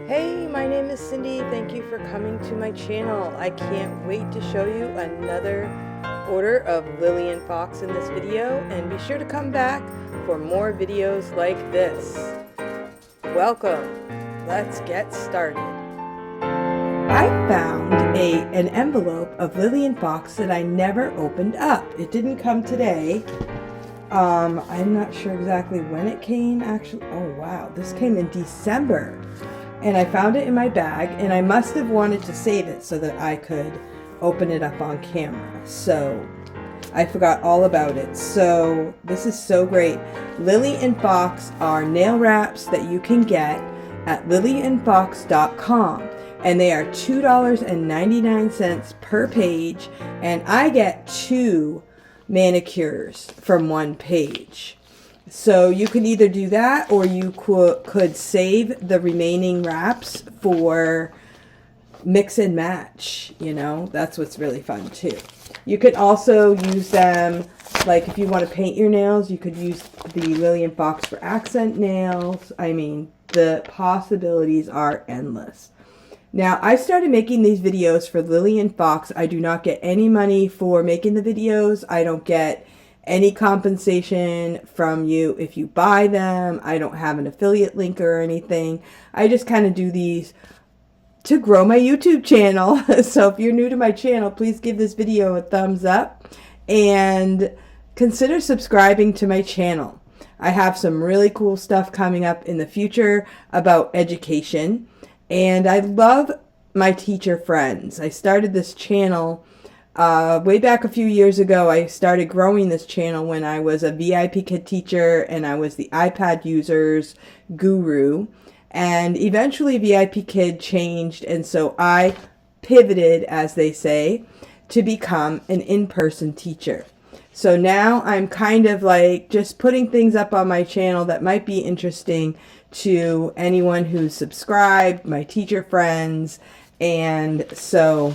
Hey, my name is Cindy. Thank you for coming to my channel. I can't wait to show you another order of Lillian Fox in this video, and be sure to come back for more videos like this. Welcome. Let's get started. I found an envelope of Lillian Fox that I never opened up. It didn't come today. I'm not sure exactly when it came, actually. Oh, wow. This came in December. And I found it in my bag, and I must have wanted to save it so that I could open it up on camera. So I forgot all about it. So this is so great. Lillian Fox are nail wraps that you can get at lillianfox.com. And they are $2.99 per page. And I get 2 manicures from 1 page. So you can either do that, or you could save the remaining wraps for mix and match. You know, that's what's really fun too. You could also use them, like if you want to paint your nails, you could use the Lillian Fox for accent nails. I mean, the possibilities are endless. Now, I started making these videos for Lillian Fox. I do not get any money for making the videos. I don't get any compensation from you if you buy them. I don't have an affiliate link or anything. I just kind of do these to grow my YouTube channel. So if you're new to my channel, please give this video a thumbs up and consider subscribing to my channel. I have some really cool stuff coming up in the future about education, and I love my teacher friends. I started this channel way back a few years ago. I started growing this channel when I was a VIP Kid teacher and I was the iPad users guru. And eventually VIP Kid changed, and so I pivoted, as they say, to become an in-person teacher. So now I'm kind of like just putting things up on my channel that might be interesting to anyone who's subscribed, my teacher friends. And so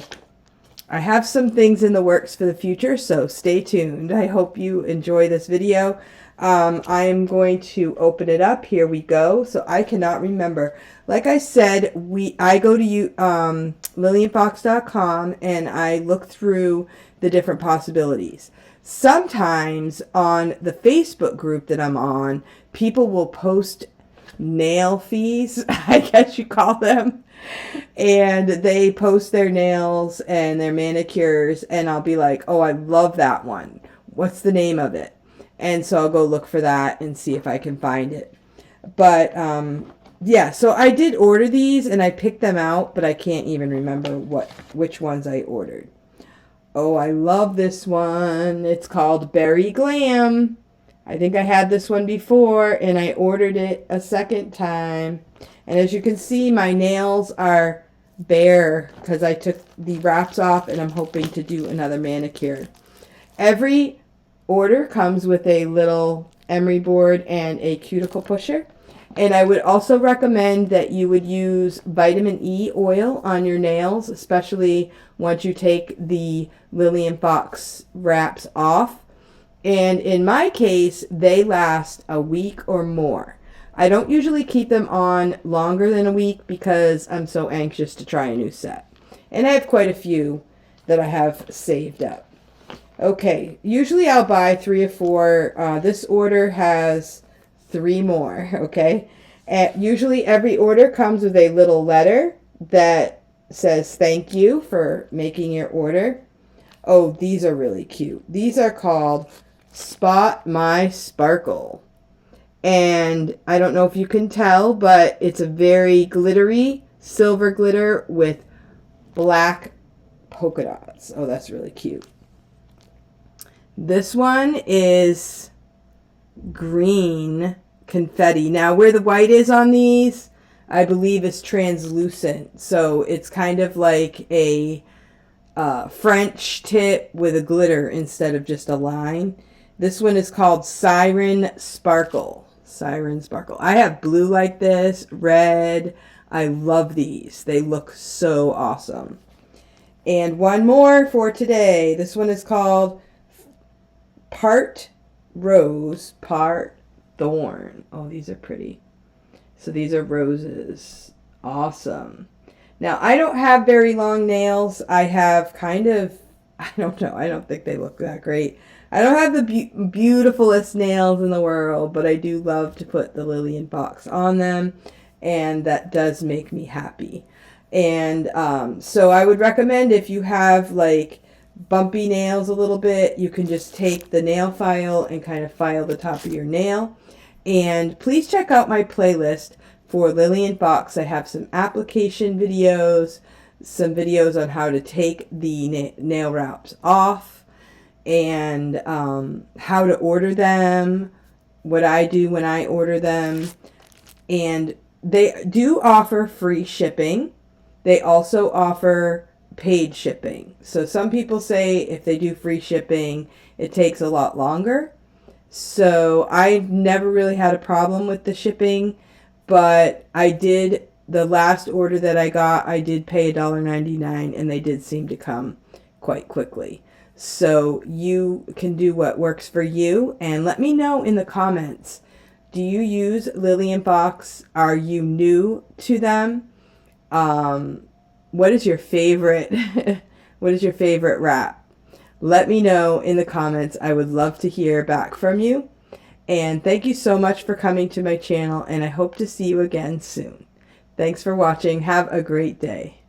I have some things in the works for the future, so stay tuned. I hope you enjoy this video. I'm going to open it up. Here we go. So I cannot remember. Like I said, I go to lillianfox.com and I look through the different possibilities. Sometimes on the Facebook group that I'm on, people will post nail fees, I guess you call them. And they post their nails and their manicures, and I'll be like, oh, I love that one. What's the name of it? And so I'll go look for that and see if I can find it. But yeah, so I did order these and I picked them out, but I can't even remember which ones I ordered. Oh, I love this one. It's called Berry Glam. I think I had this one before and I ordered it a second time. And as you can see, my nails are bare because I took the wraps off and I'm hoping to do another manicure. Every order comes with a little emery board and a cuticle pusher. And I would also recommend that you would use vitamin E oil on your nails, especially once you take the Lillian Fox wraps off. And in my case, they last a week or more. I don't usually keep them on longer than a week because I'm so anxious to try a new set. And I have quite a few that I have saved up. Okay, usually I'll buy 3 or 4. This order has 3 more, okay? Usually every order comes with a little letter that says thank you for making your order. Oh, these are really cute. These are called Spot My Sparkle. And I don't know if you can tell, but it's a very glittery silver glitter with black polka dots. Oh, that's really cute. This one is green confetti. Now, where the white is on these, I believe is translucent. So it's kind of like a French tip with a glitter instead of just a line. This one is called Siren Sparkle. Siren Sparkle. I have blue like this, red. I love these. They look so awesome. And one more for today. This one is called Part Rose, Part Thorn. Oh, these are pretty. So these are roses Awesome. Now, I don't have very long nails. I have kind of, I don't know, I don't think they look that great. I don't have the beautifulest nails in the world, but I do love to put the Lillian Fox on them, and that does make me happy. And so I would recommend, if you have like bumpy nails a little bit, you can just take the nail file and kind of file the top of your nail. And please check out my playlist for Lillian Fox. I have some application videos, some videos on how to take the nail wraps off, and how to order them, what I do when I order them. And they do offer free shipping. They also offer paid shipping. So some people say if they do free shipping, it takes a lot longer. So I've never really had a problem with the shipping, but the last order that I got, I did pay $1.99, and they did seem to come quite quickly. So you can do what works for you, and let me know in the comments. Do you use Lillian Fox? Are you new to them? What is your favorite what is your favorite wrap? Let me know in the comments. I would love to hear back from you. And thank you so much for coming to my channel, and I hope to see you again soon. Thanks for watching. Have a great day.